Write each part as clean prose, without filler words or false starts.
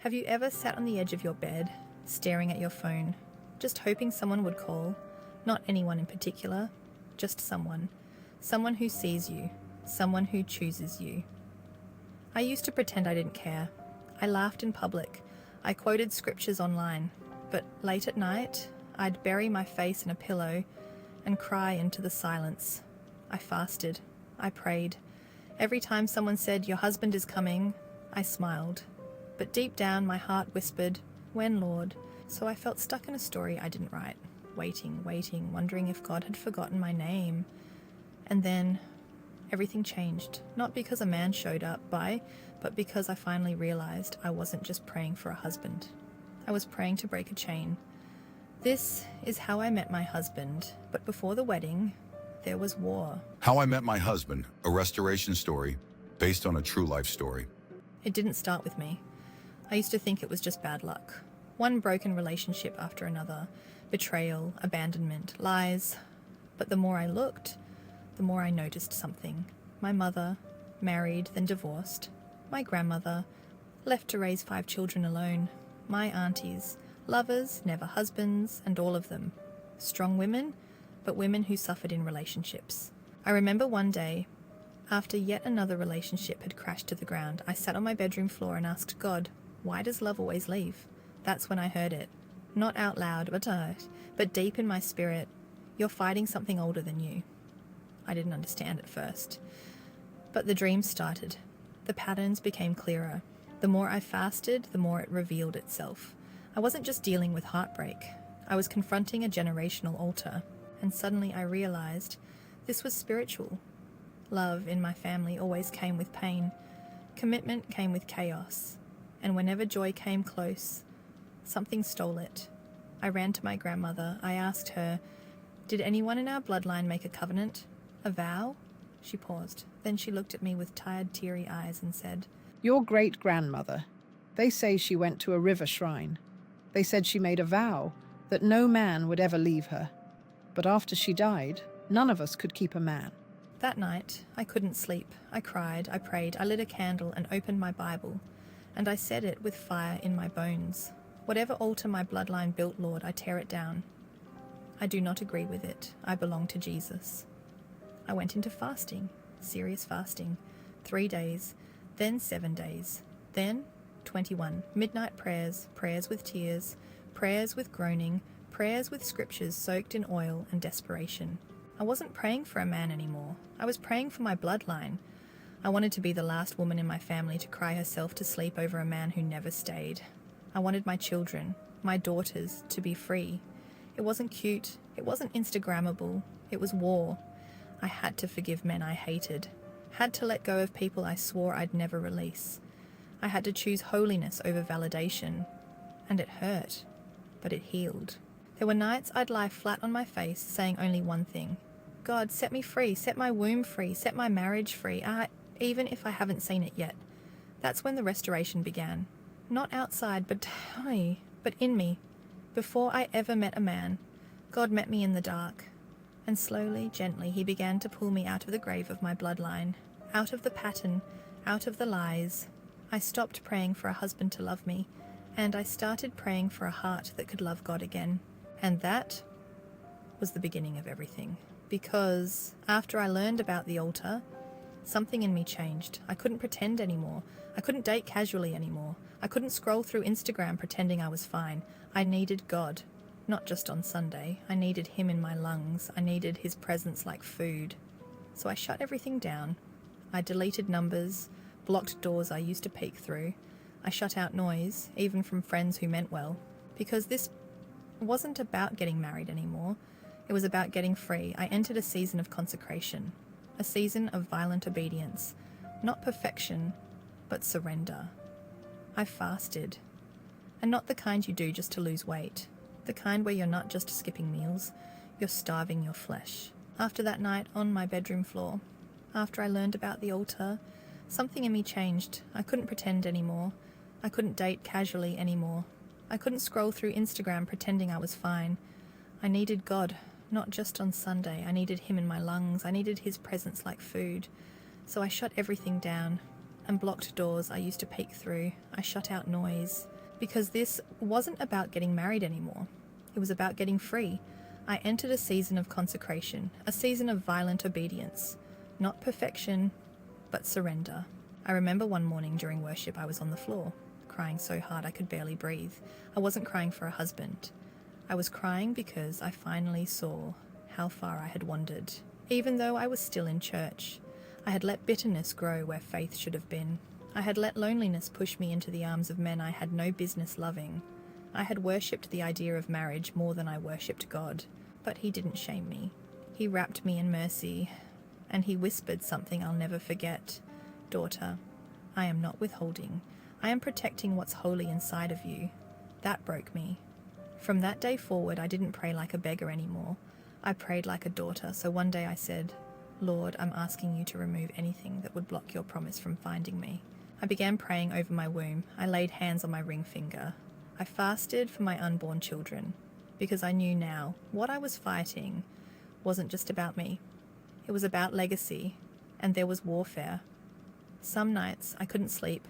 Have you ever sat on the edge of your bed, staring at your phone, just hoping someone would call? Not anyone in particular, just someone. Someone who sees you, someone who chooses you. I used to pretend I didn't care. I laughed in public. I quoted scriptures online. But late at night, I'd bury my face in a pillow and cry into the silence. I fasted. I prayed. Every time someone said, "Your husband is coming," I smiled. But deep down, my heart whispered, "When, Lord?" So I felt stuck in a story I didn't write, waiting, wondering if God had forgotten my name. And then everything changed, not because a man showed up but because I finally realized I wasn't just praying for a husband. I was praying to break a chain. This is how I met my husband, but before the wedding, there was war. How I Met My Husband, a restoration story based on a true life story. It didn't start with me. I used to think it was just bad luck. One broken relationship after another, betrayal, abandonment, lies. But the more I looked, the more I noticed something. My mother, married, then divorced. My grandmother, left to raise 5 children alone. My aunties, lovers, never husbands, and all of them. Strong women, but women who suffered in relationships. I remember one day, after yet another relationship had crashed to the ground, I sat on my bedroom floor and asked God, "Why does love always leave?" That's when I heard it. Not out loud, but deep in my spirit. "You're fighting something older than you." I didn't understand at first. But the dreams started. The patterns became clearer. The more I fasted, the more it revealed itself. I wasn't just dealing with heartbreak. I was confronting a generational altar. And suddenly I realized this was spiritual. Love in my family always came with pain. Commitment came with chaos. And whenever joy came close, something stole it. I ran to my grandmother. I asked her, "Did anyone in our bloodline make a covenant? A vow?" She paused. Then she looked at me with tired, teary eyes and said, Your great-grandmother. They say she went to a river shrine. They said she made a vow that no man would ever leave her. But after she died, none of us could keep a man. That night, I couldn't sleep. I cried, I prayed, I lit a candle and opened my Bible. And I said it with fire in my bones. Whatever altar my bloodline built, Lord, I tear it down. I do not agree with it. I belong to Jesus. I went into fasting, serious fasting, 3 days, then 7 days, then 21. Midnight prayers, prayers with tears, prayers with groaning, prayers with scriptures soaked in oil and desperation. I wasn't praying for a man anymore. I was praying for my bloodline. I wanted to be the last woman in my family to cry herself to sleep over a man who never stayed. I wanted my children, my daughters, to be free. It wasn't cute. It wasn't Instagrammable. It was war. I had to forgive men I hated. Had to let go of people I swore I'd never release. I had to choose holiness over validation. And it hurt, but it healed. There were nights I'd lie flat on my face saying only one thing. God, set me free, set my womb free, set my marriage free, even if I haven't seen it yet. That's when the restoration began. Not outside, but in me. Before I ever met a man, God met me in the dark. And slowly, gently, he began to pull me out of the grave of my bloodline, out of the pattern, out of the lies. I stopped praying for a husband to love me, and I started praying for a heart that could love God again. And that was the beginning of everything. Because after I learned about the altar, something in me changed. I couldn't pretend anymore. I couldn't date casually anymore. I couldn't scroll through Instagram pretending I was fine. I needed God. Not just on Sunday. I needed him in my lungs. I needed his presence like food. So I shut everything down. I deleted numbers, blocked doors I used to peek through. I shut out noise, even from friends who meant well. Because this wasn't about getting married anymore. It was about getting free. I entered a season of consecration. A season of violent obedience. Not perfection, but surrender. I fasted. And not the kind you do just to lose weight. The kind where you're not just skipping meals, you're starving your flesh. After that night on my bedroom floor, after I learned about the altar, something in me changed. I couldn't pretend anymore. I couldn't date casually anymore. I couldn't scroll through Instagram pretending I was fine. I needed God, not just on Sunday. I needed him in my lungs. I needed his presence like food. So I shut everything down. and blocked doors I used to peek through. I shut out noise, because this wasn't about getting married anymore. It was about getting free. I entered a season of consecration, a season of violent obedience. Not perfection, but surrender. I remember one morning during worship I was on the floor, crying so hard I could barely breathe. I wasn't crying for a husband. I was crying because I finally saw how far I had wandered. Even though I was still in church, I had let bitterness grow where faith should have been. I had let loneliness push me into the arms of men I had no business loving. I had worshipped the idea of marriage more than I worshipped God. But he didn't shame me. He wrapped me in mercy, and he whispered something I'll never forget. Daughter, I am not withholding. I am protecting what's holy inside of you. That broke me. From that day forward, I didn't pray like a beggar anymore. I prayed like a daughter, so one day I said, Lord, I'm asking you to remove anything that would block your promise from finding me. I began praying over my womb. I laid hands on my ring finger. I fasted for my unborn children, because I knew now what I was fighting wasn't just about me. It was about legacy, and there was warfare. Some nights I couldn't sleep.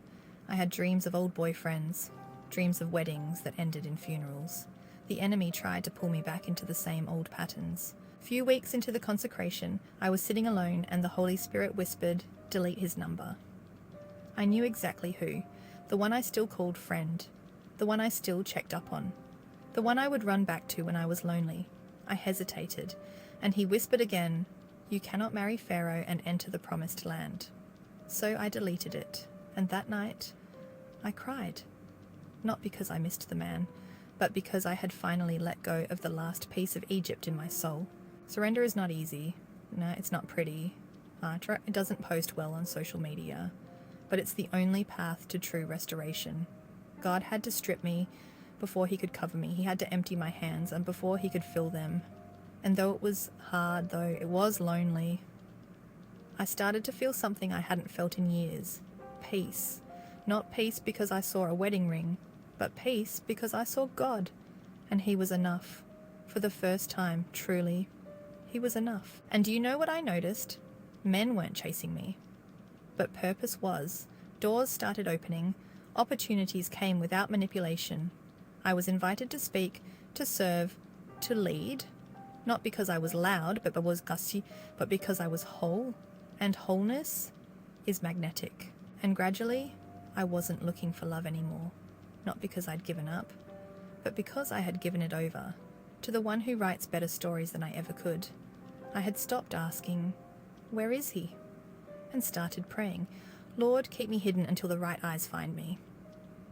I had dreams of old boyfriends, dreams of weddings that ended in funerals. The enemy tried to pull me back into the same old patterns. A few weeks into the consecration, I was sitting alone and the Holy Spirit whispered, delete his number. I knew exactly who, the one I still called friend, the one I still checked up on, the one I would run back to when I was lonely. I hesitated, and he whispered again, you cannot marry Pharaoh and enter the promised land. So I deleted it, and that night, I cried. Not because I missed the man, but because I had finally let go of the last piece of Egypt in my soul. Surrender is not easy. No, it's not pretty. It doesn't post well on social media. But it's the only path to true restoration. God had to strip me before he could cover me. He had to empty my hands, and before he could fill them. And though it was hard, though it was lonely, I started to feel something I hadn't felt in years. Peace. Not peace because I saw a wedding ring, but peace because I saw God. And he was enough. For the first time, truly, he was enough. And do you know what I noticed? Men weren't chasing me. But purpose was. Doors started opening. Opportunities came without manipulation. I was invited to speak, to serve, to lead. Not because I was loud, but because I was whole. And wholeness is magnetic. And gradually, I wasn't looking for love anymore. Not because I'd given up, but because I had given it over to the one who writes better stories than I ever could. I had stopped asking, where is he? And started praying, Lord, keep me hidden until the right eyes find me.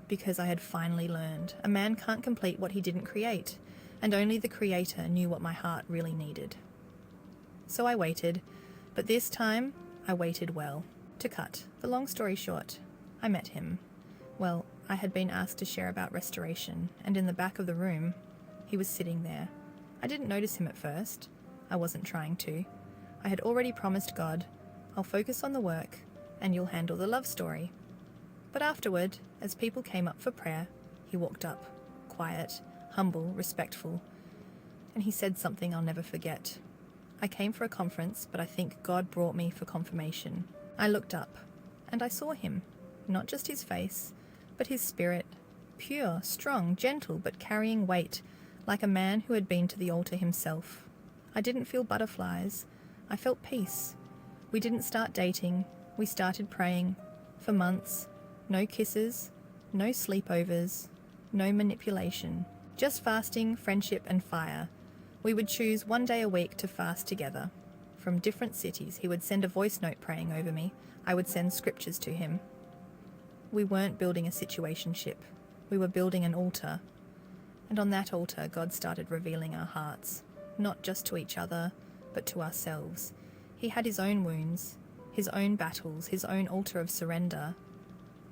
Because I had finally learned a man can't complete what he didn't create, and only the Creator knew what my heart really needed. So I waited, but this time I waited well. To cut the long story short, I met him. Well, I had been asked to share about restoration, and in the back of the room, he was sitting there. I didn't notice him at first. I wasn't trying to. I had already promised God, I'll focus on the work, and you'll handle the love story. But afterward, as people came up for prayer, he walked up, quiet, humble, respectful, and he said something I'll never forget. I came for a conference, but I think God brought me for confirmation. I looked up, and I saw him, not just his face, but his spirit, pure, strong, gentle, but carrying weight, like a man who had been to the altar himself. I didn't feel butterflies. I felt peace. We didn't start dating. We started praying. For months. No kisses, no sleepovers, no manipulation. Just fasting, friendship, and fire. We would choose one day a week to fast together. From different cities, he would send a voice note praying over me. I would send scriptures to him. We weren't building a situationship. We were building an altar. And on that altar, God started revealing our hearts, not just to each other, but to ourselves. He had his own wounds, his own battles, his own altar of surrender.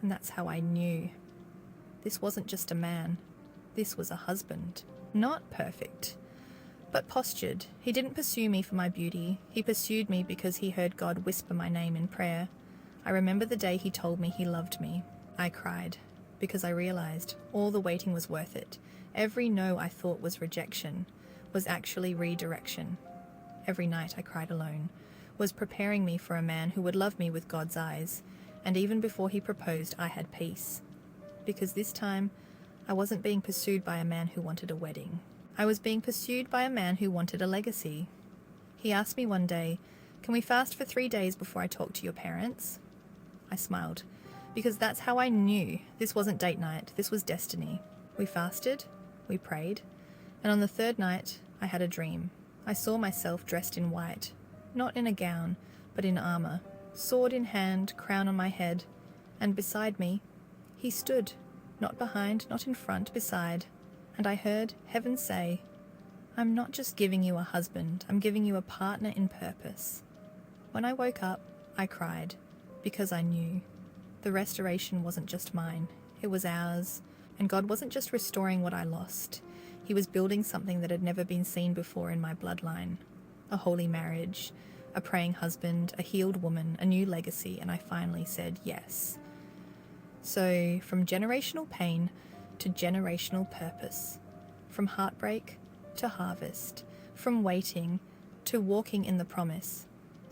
And that's how I knew. This wasn't just a man. This was a husband. Not perfect, but postured. He didn't pursue me for my beauty. He pursued me because he heard God whisper my name in prayer. I remember the day he told me he loved me. I cried because I realized all the waiting was worth it. Every no I thought was rejection was actually redirection. Every night I cried alone was preparing me for a man who would love me with God's eyes And even before he proposed, I had peace. Because this time, I wasn't being pursued by a man who wanted a wedding. I was being pursued by a man who wanted a legacy. He asked me one day, "Can we fast for 3 days before I talk to your parents?" I smiled, because that's how I knew this wasn't date night, this was destiny. We fasted, we prayed, and on the third night, I had a dream. I saw myself dressed in white, not in a gown, but in armor, sword in hand, crown on my head, and beside me, he stood, not behind, not in front, beside, and I heard heaven say, "I'm not just giving you a husband, I'm giving you a partner in purpose." When I woke up, I cried, because I knew the restoration wasn't just mine, it was ours, and God wasn't just restoring what I lost. He was building something that had never been seen before in my bloodline. A holy marriage, a praying husband, a healed woman, a new legacy, and I finally said yes. So, from generational pain to generational purpose, from heartbreak to harvest, from waiting to walking in the promise.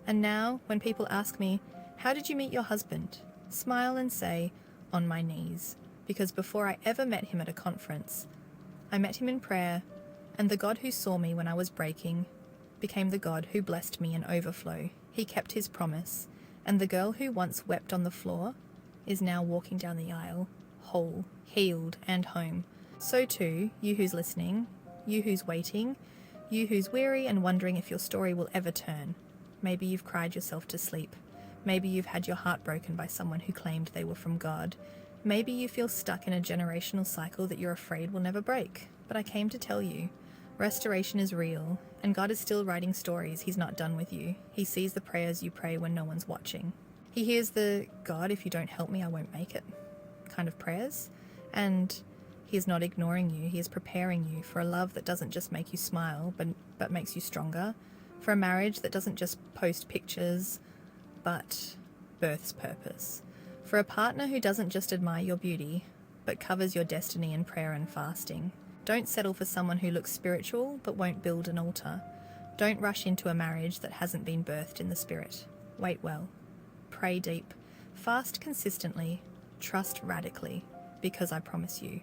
And now, when people ask me, "How did you meet your husband?" smile and say, "On my knees," because before I ever met him at a conference, I met him in prayer, and the God who saw me when I was breaking became the God who blessed me in overflow. He kept his promise, and the girl who once wept on the floor is now walking down the aisle, whole, healed, and home. So too, you who's listening, you who's waiting, you who's weary and wondering if your story will ever turn. Maybe you've cried yourself to sleep. Maybe you've had your heart broken by someone who claimed they were from God. Maybe you feel stuck in a generational cycle that you're afraid will never break. But I came to tell you, restoration is real, and God is still writing stories. He's not done with you. He sees the prayers you pray when no one's watching. He hears the "God, if you don't help me, I won't make it" kind of prayers. And he is not ignoring you. He is preparing you for a love that doesn't just make you smile, but makes you stronger. For a marriage that doesn't just post pictures, but births purpose. For a partner who doesn't just admire your beauty, but covers your destiny in prayer and fasting. Don't settle for someone who looks spiritual, but won't build an altar. Don't rush into a marriage that hasn't been birthed in the spirit. Wait well. Pray deep. Fast consistently. Trust radically. Because I promise you,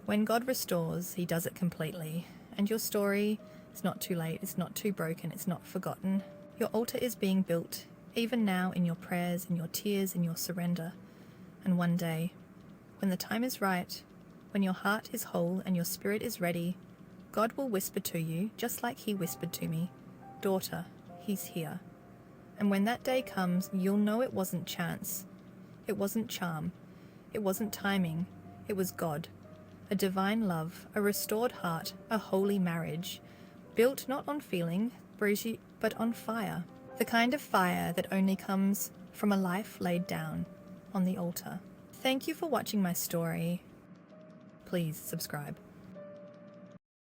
when God restores, he does it completely. And your story is not too late, it's not too broken, it's not forgotten. Your altar is being built, even now, in your prayers, in your tears, in your surrender. And one day, when the time is right, when your heart is whole and your spirit is ready, God will whisper to you, just like he whispered to me, "Daughter, he's here." And when that day comes, you'll know it wasn't chance. It wasn't charm. It wasn't timing. It was God. A divine love, a restored heart, a holy marriage, built not on feeling, but on fire. The kind of fire that only comes from a life laid down on the altar. Thank you for watching my story. Please subscribe.